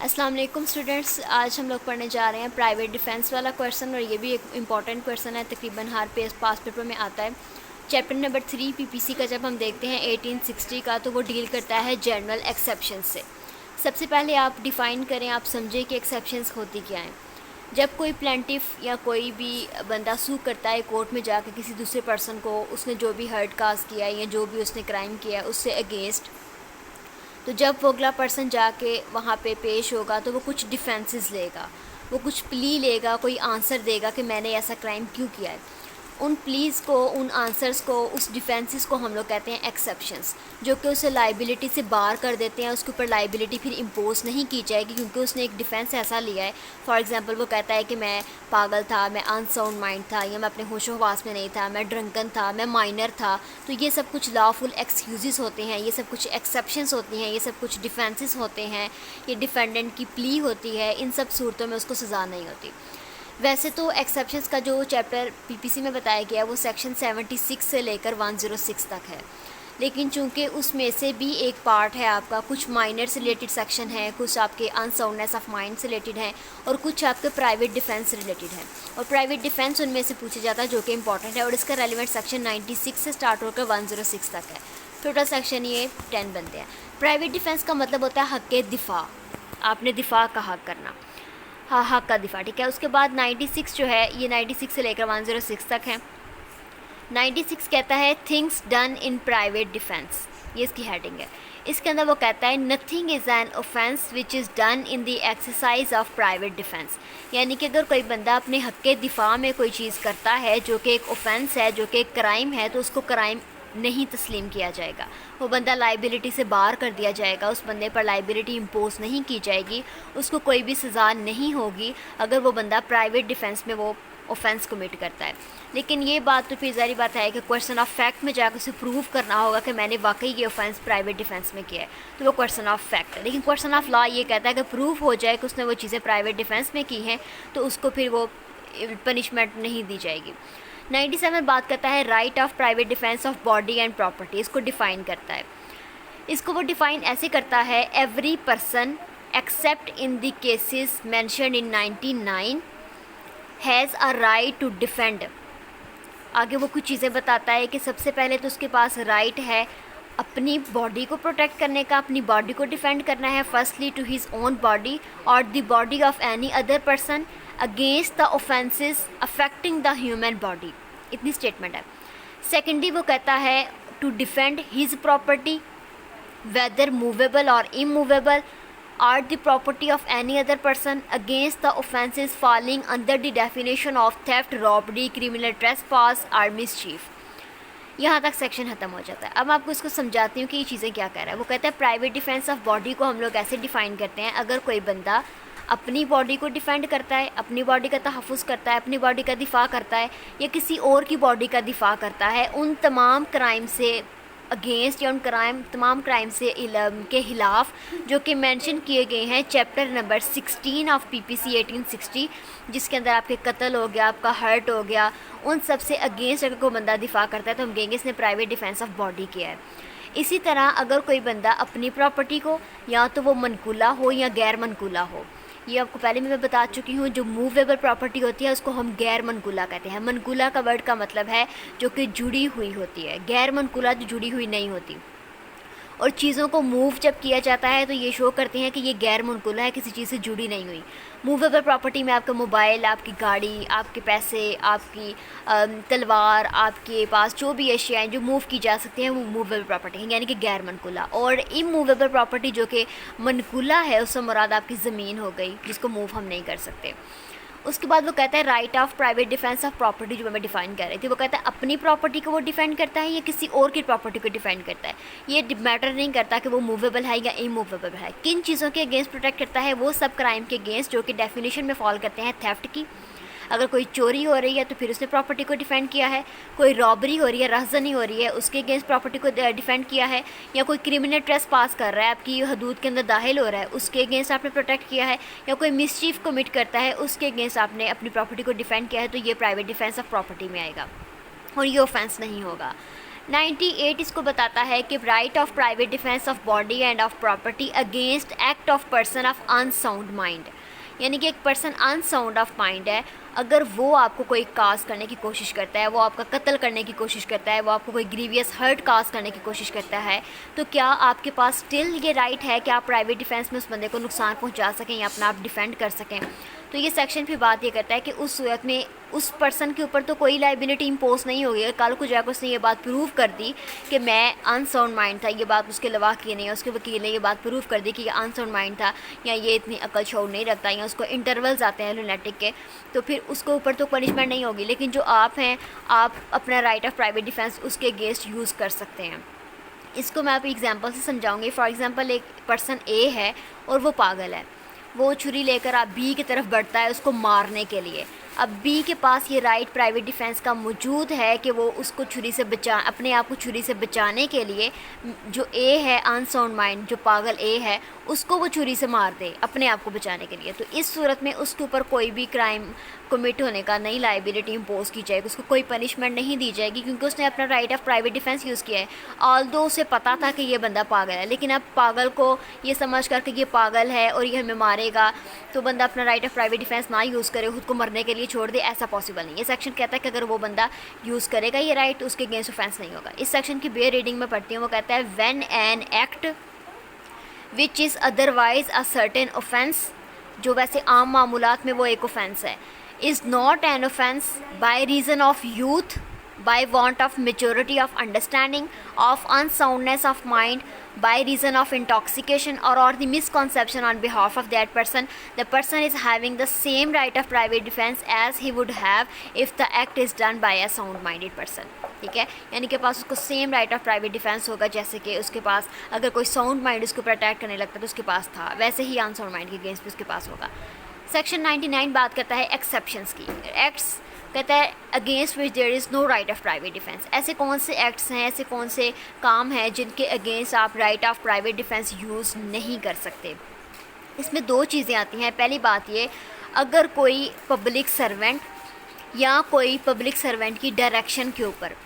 अस्सलाम वालेकुम स्टूडेंट्स, आज हम लोग पढ़ने जा रहे हैं प्राइवेट डिफेंस वाला क्वेश्चन और ये भी एक इम्पॉर्टेंट क्वेश्चन है, तकरीबन हर पास पेपर में आता है। चैप्टर नंबर 3 पीपीसी का जब हम देखते हैं 1860 का, तो वो डील करता है जनरल एक्सेप्शन से। सबसे पहले आप डिफ़ाइन करें, आप समझें कि एक्सेप्शंस होती क्या हैं। जब कोई प्लेंटिफ या कोई भी बंदा सू करता है कोर्ट में जाकर किसी दूसरे पर्सन को, उसने जो भी हर्ट काज किया है या जो भी उसने क्राइम किया है उससे अगेंस्ट, तो जब वो अगला पर्सन जाके वहाँ पे पेश होगा तो वो कुछ डिफेंसेस लेगा, वो कुछ प्ली लेगा, कोई आंसर देगा कि मैंने ऐसा क्राइम क्यों किया है। उन प्लीज़ को, उन आंसर्स को, उस डिफेंसेस को हम लोग कहते हैं एक्सेप्शंस, जो कि उसे लाइबिलिटी से बाहर कर देते हैं। उसके ऊपर लाइबिलिटी फिर इम्पोज नहीं की जाएगी क्योंकि उसने एक डिफेंस ऐसा लिया है। फॉर एग्जांपल वो कहता है कि मैं पागल था, मैं अनसाउंड माइंड था, या मैं अपने होशो हवास में नहीं था, मैं ड्रंकन था, मैं माइनर था। तो ये सब कुछ लॉफुल एक्सक्यूज़ होते हैं, ये सब कुछ एक्सेप्शंस होती हैं, ये सब कुछ डिफेंसेस होते हैं, ये डिफेंडेंट की प्ली होती है। इन सब सूरतों में उसको सज़ा नहीं होती। वैसे तो एक्सेप्शंस का जो चैप्टर पीपीसी में बताया गया है वो सेक्शन 76 से लेकर 106 तक है, लेकिन चूंकि उसमें से भी एक पार्ट है आपका, कुछ माइनर से रिलेटेड सेक्शन है, कुछ आपके अनसाउंडनेस ऑफ माइंड से रिलेटेड हैं और कुछ आपके प्राइवेट डिफेंस से रिलेटेड है। और प्राइवेट डिफेंस उनमें से पूछा जाता है जो कि इंपॉर्टेंट है, और इसका रेलिवेंट सेक्शन 96 से स्टार्ट होकर 106 तक है। टोटल सेक्शन ये 10 बनते हैं। प्राइवेट डिफेंस का मतलब होता है हक़ दिफा, आपने दिफा का हक़ करना, हाँ हक़ का दिफा, ठीक है। उसके बाद 96 जो है, ये 96 से लेकर 106 तक है। 96 कहता है things done in private defence, ये इसकी हेडिंग है। इसके अंदर वो कहता है nothing is an offence which is done in the exercise of private defence, यानी कि अगर कोई बंदा अपने हक़ दिफा में कोई चीज़ करता है जो कि एक ऑफेंस है, जो कि एक क्राइम है, तो उसको क्राइम नहीं तस्लीम किया जाएगा। वो बंदा लाइबिलिटी से बाहर कर दिया जाएगा, उस बंदे पर लाइबिलिटी इम्पोज नहीं की जाएगी, उसको कोई भी सज़ा नहीं होगी अगर वो बंदा प्राइवेट डिफेंस में वो ऑफेंस कमिट करता है। लेकिन ये बात तो फिर ज़ाहिर बात है कि क्वेश्चन ऑफ फैक्ट में जाकर उसे प्रूव करना होगा कि मैंने वाकई ये ऑफेंस प्राइवेट डिफेंस में किया है, तो वो क्वेश्चन ऑफ फैक्ट है। लेकिन क्वेश्चन ऑफ लॉ ये कहता है कि प्रूफ हो जाए कि उसने वो चीज़ें प्राइवेट डिफेंस में की हैं, तो उसको फिर वो पनिशमेंट नहीं दी जाएगी। 97 बात करता है right of private defence of body and property, इसको डिफ़ाइन करता है। इसको वो डिफ़ाइन ऐसे करता है every person except in the cases mentioned in 99 has a right to defend. आगे वो कुछ चीज़ें बताता है कि सबसे पहले तो उसके पास राइट है अपनी बॉडी को प्रोटेक्ट करने का, अपनी बॉडी को डिफेंड करना है, firstly to his own body और the body of any other person against the offences affecting the human body, इतनी स्टेटमेंट है। सेकेंडली वो कहता है to defend his property whether movable और immovable are the property of any other person against the offences falling under the definition of theft, robbery, criminal trespass or mischief। यहाँ तक section ख़त्म हो जाता है। अब आपको इसको समझाती हूँ कि ये चीज़ें क्या कह रहा है। वो कहता है प्राइवेट डिफेंस ऑफ बॉडी को हम लोग ऐसे डिफ़ाइन करते हैं, अगर कोई बंदा अपनी बॉडी को डिफेंड करता है, अपनी बॉडी का तहफ़्फ़ुज़ करता है, अपनी बॉडी का दिफा करता है, या किसी और की बॉडी का दिफा करता है, उन तमाम क्राइम से अगेंस्ट या उन तमाम क्राइम से के ख़िलाफ़ जो कि मेंशन किए गए हैं चैप्टर नंबर 16 ऑफ पीपीसी 1860, जिसके अंदर आपके कत्ल हो गया, आपका हर्ट हो गया, उन सब से अगेंस्ट अगर कोई बंदा दिफा करता है तो हम कहेंगे इसने प्राइवेट डिफेंस ऑफ बॉडी किया है। इसी तरह अगर कोई बंदा अपनी प्रॉपर्टी को, या तो वो मनकूला हो या गैर मनकूला हो, ये आपको पहले मैं बता चुकी हूँ, जो मूवेबल प्रॉपर्टी होती है उसको हम गैर मनकूला कहते हैं। मनकूला का वर्ड का मतलब है जो कि जुड़ी हुई होती है, गैर मनकूला जो जुड़ी हुई नहीं होती। और चीज़ों को मूव जब किया जाता है तो ये शो करते हैं कि ये गैर मनकूला है, किसी चीज़ से जुड़ी नहीं हुई। मूवेबल प्रॉपर्टी में आपका मोबाइल, आपकी गाड़ी, आपके पैसे, आपकी तलवार, आपके पास जो भी अशियाएँ जो मूव की जा सकती हैं वो मूवेबल प्रॉपर्टी है, यानी कि गैर मनकूला। और इमूवेबल प्रॉपर्टी जो कि मनकूला है, उससे मुराद आपकी ज़मीन हो गई जिसको मूव हम नहीं कर सकते। उसके बाद वो कहता है right of private defence of property, जो मैं डिफ़ाइन कर रही थी। वो कहता है अपनी प्रॉपर्टी को वो डिफेंड करता है या किसी और की प्रॉपर्टी को डिफेंड करता है। ये मैटर नहीं करता कि वो मूवेबल है या इमूवेबल है। किन चीज़ों के अगेंस्ट प्रोटेक्ट करता है? वो सब क्राइम के अगेंस्ट जो कि डेफिनेशन में फॉल करते हैं थेफ्ट की। अगर कोई चोरी हो रही है तो फिर उसने प्रॉपर्टी को डिफेंड किया है, कोई रॉबरी हो रही है, राहज़नी हो रही है, उसके अगेंस्ट प्रॉपर्टी को डिफेंड किया है, या कोई क्रिमिनल ट्रेस पास कर रहा है, आपकी हदूद के अंदर दाखिल हो रहा है, उसके अगेंस्ट आपने प्रोटेक्ट किया है, या कोई मिसचीफ कमिट करता है उसके अगेंस्ट आपने अपनी प्रॉपर्टी को डिफेंड किया है, तो ये प्राइवेट डिफेंस ऑफ प्रॉपर्टी में आएगा और ये ऑफेंस नहीं होगा। 98 इसको बताता है कि right of private defence of body end of property against act of person of unsound mind, यानी कि एक पर्सन अनसाउंड ऑफ माइंड है, अगर वो आपको कोई काज करने की कोशिश करता है, वो आपका कत्ल करने की कोशिश करता है, वो आपको कोई ग्रीवियस हर्ट काज करने की कोशिश करता है, तो क्या आपके पास स्टिल ये राइट है कि आप प्राइवेट डिफेंस में उस बंदे को नुकसान पहुंचा सकें या अपना आप डिफेंड कर सकें। तो ये सेक्शन फिर बात ये करता है कि उस सूरत में उस पर्सन के ऊपर तो कोई लाइबिलिटी इम्पोज नहीं होगी। अगर कल को जाकर उसने ये बात प्रूव कर दी कि मैं अनसाउंड माइंड था, ये बात उसके लवा की नहीं है, उसके वकील ने ये बात प्रूव कर दी कि ये अनसाउंड माइंड था या ये इतनी अकल शौर नहीं रखता या उसको इंटरवल्स आते हैं लुनेटिक के, तो फिर उसके ऊपर तो पनिशमेंट नहीं होगी। लेकिन जो आप हैं, आप अपना राइट ऑफ प्राइवेट डिफेंस उसके अगेंस्ट यूज़ कर सकते हैं। इसको मैं आप एग्जांपल से समझाऊंगी। फॉर एग्जांपल एक पर्सन ए है और वो पागल है, वो छुरी लेकर आप बी की तरफ बढ़ता है उसको मारने के लिए। अब बी के पास ये राइट प्राइवेट डिफेंस का मौजूद है कि वो उसको छुरी से अपने आप को छुरी से बचाने के लिए जो ए है अनसाउंड माइंड, जो पागल ए है, उसको वो छुरी से मार दे अपने आप को बचाने के लिए। तो इस सूरत में उसके ऊपर कोई भी क्राइम कमिट होने का नई लाइबिलिटी इम्पोज की जाएगी, उसको कोई पनिशमेंट नहीं दी जाएगी क्योंकि उसने अपना right of private defence use किया है। ऑल्दो उसे पता था कि ये बंदा पागल है, लेकिन अब पागल को ये समझ कर कि ये पागल है और ये हमें मारेगा, तो बंदा अपना राइट ऑफ प्राइवेट डिफेंस ना यूज़ करे, खुद को मरने के लिए छोड़ दे, ऐसा पॉसिबल नहीं। ये सेक्शन कहता है कि अगर वो बंदा यूज़ करेगा ये राइट, उसके अगेंस्ट ऑफेंस नहीं होगा। इस सेक्शन की बेयर रीडिंग में पढ़ती हूँ, वो कहता है when an act which is otherwise a certain offence, जो वैसे आम मामूलात में वो एक ऑफेंस है, is not an offence by reason of youth, by want of maturity of understanding, of unsoundness of mind, by reason of intoxication or the misconception on behalf of that person, the person is having the same right of private defense as he would have if the act is done by a sound minded person। ठीक है, यानी कि पास उसको same right of private defence होगा जैसे कि उसके पास अगर कोई साउंड माइंड उसको पर अटैक करने लगता तो उसके पास था, वैसे ही अनसाउंड माइंड के अगेंस्ट भी उसके पास होगा। सेक्शन 99 बात करता है एक्सेप्शंस की। एक्ट्स कहता है against which there is no right of private defence. ऐसे कौन से एक्ट्स हैं, ऐसे कौन से काम हैं जिनके अगेंस्ट आप right of private defence use नहीं कर सकते। इसमें दो चीज़ें आती हैं। पहली बात ये, अगर कोई पब्लिक सर्वेंट या कोई पब्लिक सर्वेंट की डायरेक्शन के ऊपर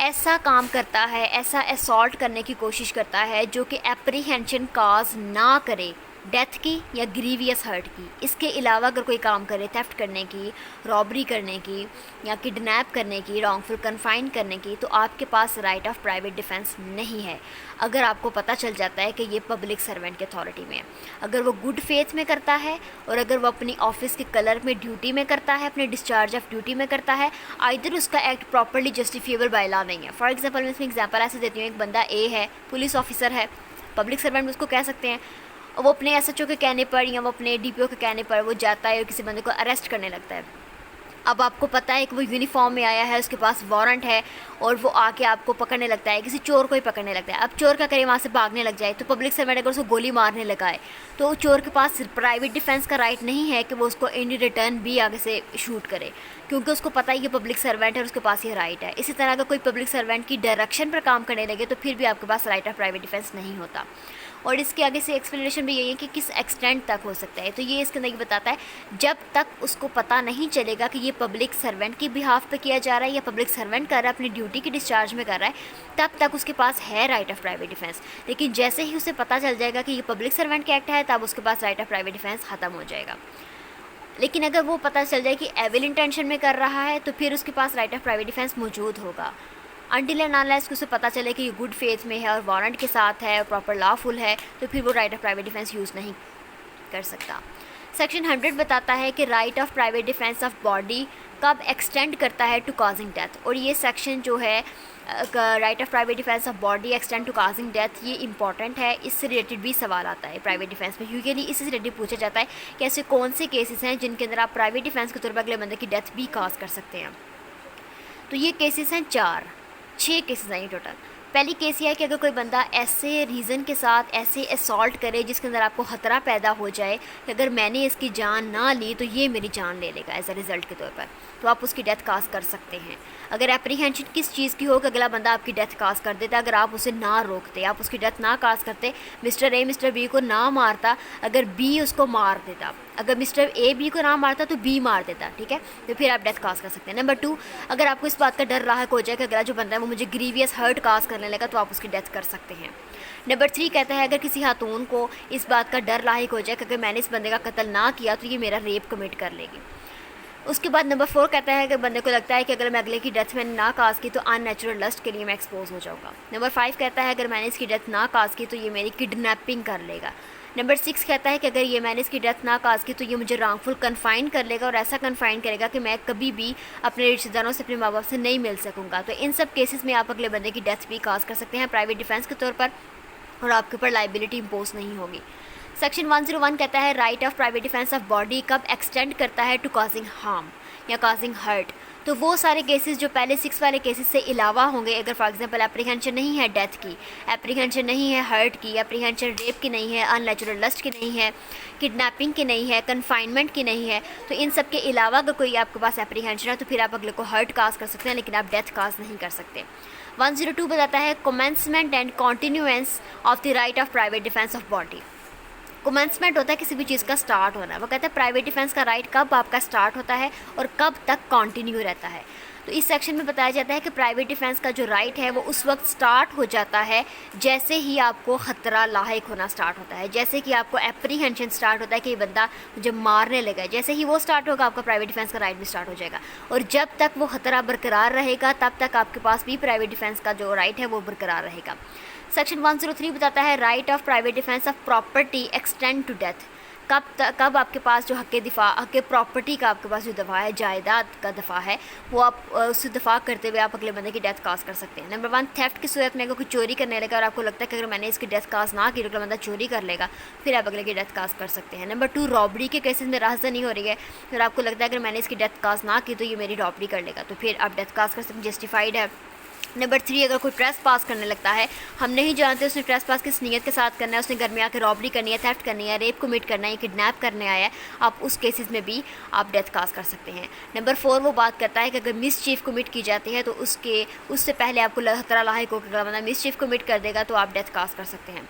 ऐसा काम करता है, ऐसा असॉल्ट करने की कोशिश करता है जो कि एप्रीहेंशन काज ना करे डेथ की या ग्रीवियस हर्ट की, इसके अलावा अगर कोई काम करे थेफ्ट करने की, रॉबरी करने की या किडनैप करने की, रॉन्गफुल कन्फाइन करने की, तो आपके पास राइट ऑफ प्राइवेट डिफेंस नहीं है अगर आपको पता चल जाता है कि ये पब्लिक सर्वेंट की अथॉरिटी में है। अगर वो गुड फेथ में करता है और अगर वो अपनी ऑफिस के कलर में ड्यूटी में करता है, अपने डिस्चार्ज ऑफ ड्यूटी में करता है, आइदर उसका act properly justifiable by law नहीं है। फॉर एग्जांपल मैं इसमें एग्जांपल ऐसे देती हूँ, एक बंदा ए है, पुलिस ऑफिसर है, पब्लिक सर्वेंट उसको कह सकते हैं, वो अपने एसएचओ के कहने पर या वो अपने डीपीओ के कहने पर वो जाता है और किसी बंदे को अरेस्ट करने लगता है। अब आपको पता है कि वो यूनिफॉर्म में आया है, उसके पास वारंट है और वो आके आपको पकड़ने लगता है, किसी चोर को ही पकड़ने लगता है। अब चोर क्या करे, वहाँ से भागने लग जाए, तो पब्लिक सर्वेंट अगर उसको गोली मारने लगा है तो चोर के पास प्राइवेट डिफेंस का राइट नहीं है कि वो उसको इन रिटर्न भी आगे से शूट करे, क्योंकि उसको पता है कि पब्लिक सर्वेंट है और उसके पास ये राइट है। इसी तरह अगर कोई पब्लिक सर्वेंट की डायरेक्शन पर काम करने लगे तो फिर भी आपके पास राइट ऑफ प्राइवेट डिफेंस नहीं होता। और इसके आगे से एक्सप्लेनेशन भी यही है कि किस एक्सटेंट तक हो सकता है। तो ये इसके अंदर ये बताता है, जब तक उसको पता नहीं चलेगा कि ये पब्लिक सर्वेंट की बिहाफ पे किया जा रहा है या पब्लिक सर्वेंट कर रहा है, अपनी ड्यूटी की डिस्चार्ज में कर रहा है, तब तक उसके पास है राइट ऑफ प्राइवेट डिफेंस। लेकिन जैसे ही उसे पता चल जाएगा कि ये पब्लिक सर्वेंट का एक्ट है, तब उसके पास राइट ऑफ प्राइवेट डिफेंस ख़त्म हो जाएगा। लेकिन अगर वो पता चल जाए कि एविल इंटेंशन में कर रहा है तो फिर उसके पास राइट ऑफ प्राइवेट डिफेंस मौजूद होगा। अनटिल एंड अनलेस उसे पता चले कि ये गुड फेथ में है और वारंट के साथ है और प्रॉपर लॉफुल है, तो फिर वो right of private defence use नहीं कर सकता। सेक्शन 100 बताता है कि right of private defence of body कब एक्सटेंड करता है टू कॉजिंग डेथ। और ये सेक्शन जो है right of private defence of body extend to causing death, ये इंपॉर्टेंट है। इससे रिलेटेड भी सवाल आता है प्राइवेट डिफेंस में। यूजुअली इससे रिलेटेड पूछा जाता है कि ऐसे कौन से केसेस हैं जिनके अंदर आप प्राइवेट डिफेंस के तौर पर अगले बंदे की डेथ भी कॉज कर सकते हैं। तो ये केसेस हैं 6 केसेस हैं टोटल। पहली केस ये है कि अगर कोई बंदा ऐसे रीज़न के साथ ऐसे असॉल्ट करे जिसके अंदर आपको ख़तरा पैदा हो जाए कि अगर मैंने इसकी जान ना ली तो ये मेरी जान ले लेगा एज अ रिज़ल्ट के तौर पर, तो आप उसकी डेथ काज कर सकते हैं। अगर एप्रीहेंशन किस चीज़ की हो कि अगला बंदा आपकी डेथ काज कर देता, अगर आप उसे ना रोकते, आप उसकी डेथ ना काज करते, मिस्टर ए मिस्टर बी को ना मारता, अगर बी उसको मार देता, अगर मिस्टर ए बी को ना मारता तो बी मार देता, ठीक है, तो फिर आप डेथ काज कर सकते हैं। नंबर 2, अगर आपको इस बात का डर लायक हो जाए कि अगला जो बंदा है वो मुझे ग्रीवियस हर्ट काज करने लगा तो आप उसकी डेथ कर सकते हैं। नंबर 3 कहता है अगर किसी खातून को इस बात का डर लायक हो जाए कि अगर मैंने इस बंदे का कत्ल ना किया तो ये मेरा रेप कमिट कर लेगी। उसके बाद नंबर 4 कहता है कि बंदे को लगता है कि अगर मैं अगले की डेथ मैंने ना काज की तो अननेचुरल लस्ट के लिए मैं एक्सपोज हो जाऊँगा। नंबर 5 कहता है अगर मैंने इसकी डेथ ना काज की तो ये मेरी किडनैपिंग कर लेगा। नंबर 6 कहता है कि अगर ये मैंने इसकी डेथ ना काज की तो ये मुझे रॉन्गफुल कन्फाइन कर लेगा और ऐसा कन्फाइन करेगा कि मैं कभी भी अपने रिश्तेदारों से, अपने माँ बाप से नहीं मिल सकूँगा। तो इन सब केसेस में आप अगले बंदे की डेथ भी काज कर सकते हैं प्राइवेट डिफेंस के तौर पर, और आपके ऊपर लाइबिलिटी इम्पोज नहीं होगी। सेक्शन 101 कहता है right of private defence of body कब एक्सटेंड करता है टू कॉजिंग हार्म या कॉजिंग हर्ट। तो वो सारे केसेस जो पहले 6 वाले केसेस से अलावा होंगे, अगर फॉर एग्जांपल एप्रीहेंशन नहीं है डेथ की, एप्रीहेंशन नहीं है हर्ट की, एप्रीहेंशन रेप की नहीं है, अननेचुरल लस्ट की नहीं है, किडनैपिंग की नहीं है, कन्फाइनमेंट की नहीं है, तो इन सब के अलावा अगर कोई आपके पास एप्रीहेंशन है तो फिर आप अगले को हर्ट काज कर सकते हैं, लेकिन आप डेथ काज नहीं कर सकते। 102 बताता है commencement and continuance of the right of private defence of body. Commencement होता है किसी भी चीज़ का स्टार्ट होना, वो कहता है प्राइवेट डिफेंस का राइट कब आपका स्टार्ट होता है और कब तक कंटिन्यू रहता है। तो इस सेक्शन में बताया जाता है कि प्राइवेट डिफेंस का जो राइट है वो उस वक्त स्टार्ट हो जाता है जैसे ही आपको ख़तरा लाहिक होना स्टार्ट होता है, जैसे कि आपको एप्रीहेंशन स्टार्ट होता है कि ये बंदा मुझे मारने लगा, जैसे ही वो स्टार्ट होगा आपका प्राइवेट डिफेंस का राइट भी स्टार्ट हो जाएगा। और जब तक वो ख़तरा बरकरार रहेगा तब तक आपके पास भी प्राइवेट डिफेंस का जो राइट है वो बरकरार रहेगा। सेक्शन 103 बताता है right of private defence of property extend to death. कब आपके पास जो हक़ दिफा, हक़ प्रॉपर्टी का आपके पास जो दफ़ा है, जायदाद का दफ़ा है, वो आप उससे दफ़ा करते हुए आप अगले बंदे की डेथ काज कर सकते हैं। नंबर 1, थेफ्ट की सूरत में अगर कोई चोरी करने लगा और आपको लगता है कि अगर मैंने इसकी डेथ काज ना की तो अगला बंदा चोरी कर लेगा, फिर आप अगले की डेथ काज कर सकते हैं। नंबर 2, रॉबरी के केसेस में राहज़नी हो रही है और आपको लगता है अगर मैंने इसकी डेथ काज ना की तो ये मेरी रॉबरी कर लेगा, तो फिर आप डेथ काज कर सकते हैं, जस्टिफाइड है। नंबर 3, अगर कोई ट्रेस पास करने लगता है, हम नहीं जानते उसने ट्रेस पास किस नीयत के साथ करना है, उसने घर में आकर रॉबरी करनी है, थेफ्ट करनी है, रेप कमिट करना है, किडनैप करने आया है, आप उस केसेस में भी आप डेथ काज कर सकते हैं। नंबर 4 वो बात करता है कि अगर मिसचीफ कमिट की जाती है तो उससे पहले आपको खतरा लाहिक होकर मतलब मिसचीफ कमिट कर देगा तो आप डेथ काज कर सकते हैं।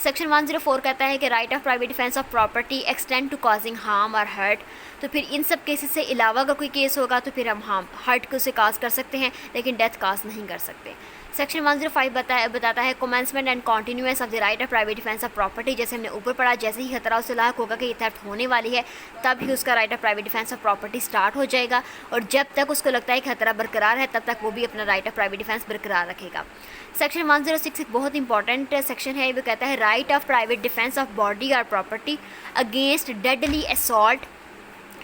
सेक्शन 104 कहता है कि right of private defence of property extend to causing harm और हर्ट। तो फिर इन सब केसेस से अलावा अगर कोई केस होगा तो फिर हम हर्ट को से काज कर सकते हैं लेकिन डेथ काज नहीं कर सकते। सेक्शन 105 बताता है commencement and continuance of the right of private defence of property. जैसे हमने ऊपर पढ़ा, जैसे ही खतरा उससे लायक होगा कि ये थेफ्ट होने वाली है तब ही उसका right of private defence of property start हो जाएगा, और जब तक उसको लगता है खतरा बरकरार है तब तक वो भी अपना राइट ऑफ प्राइवेट डिफेंस बरकरार रखेगा। सेक्शन 106 एक बहुत इंपॉर्टेंट सेक्शन है, वो कहता है right of private defence of body और property against deadly assault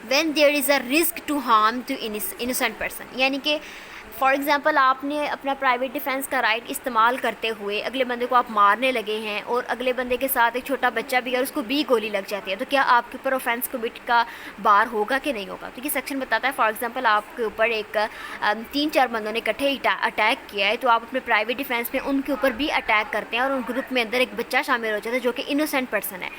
when there is a risk to harm to innocent person. यानी कि फॉर एग्ज़ाम्पल आपने अपना प्राइवेट डिफेंस का राइट इस्तेमाल करते हुए अगले बंदे को आप मारने लगे हैं और अगले बंदे के साथ एक छोटा बच्चा भी है और उसको भी गोली लग जाती है, तो क्या आपके ऊपर ऑफेंस कमिट का बार होगा कि नहीं होगा? तो ये सेक्शन बताता है फॉर एग्ज़ाम्पल आपके ऊपर एक 3-4 बंदों ने इकट्ठे अटैक किया है तो आप अपने प्राइवेट डिफेंस में उनके ऊपर भी अटैक करते हैं और उन ग्रुप में अंदर एक बच्चा शामिल हो जाता है जो कि इनोसेंट पर्सन है,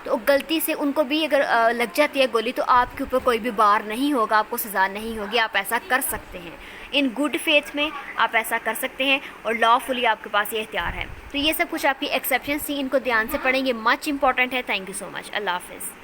तो गलती से उनको भी अगर लग जाती है गोली तो आपके ऊपर कोई भी बार नहीं होगा, आपको सज़ा नहीं होगी, आप ऐसा कर सकते हैं। इन गुड फेथ में आप ऐसा कर सकते हैं और लॉफुली आपके पास ये इख्तियार है। तो ये सब कुछ आपकी एक्सेप्शंस थी, इनको ध्यान से पढ़ेंगे, मच इंपॉर्टेंट है। Thank you so much. अल्लाह हाफ़िज़।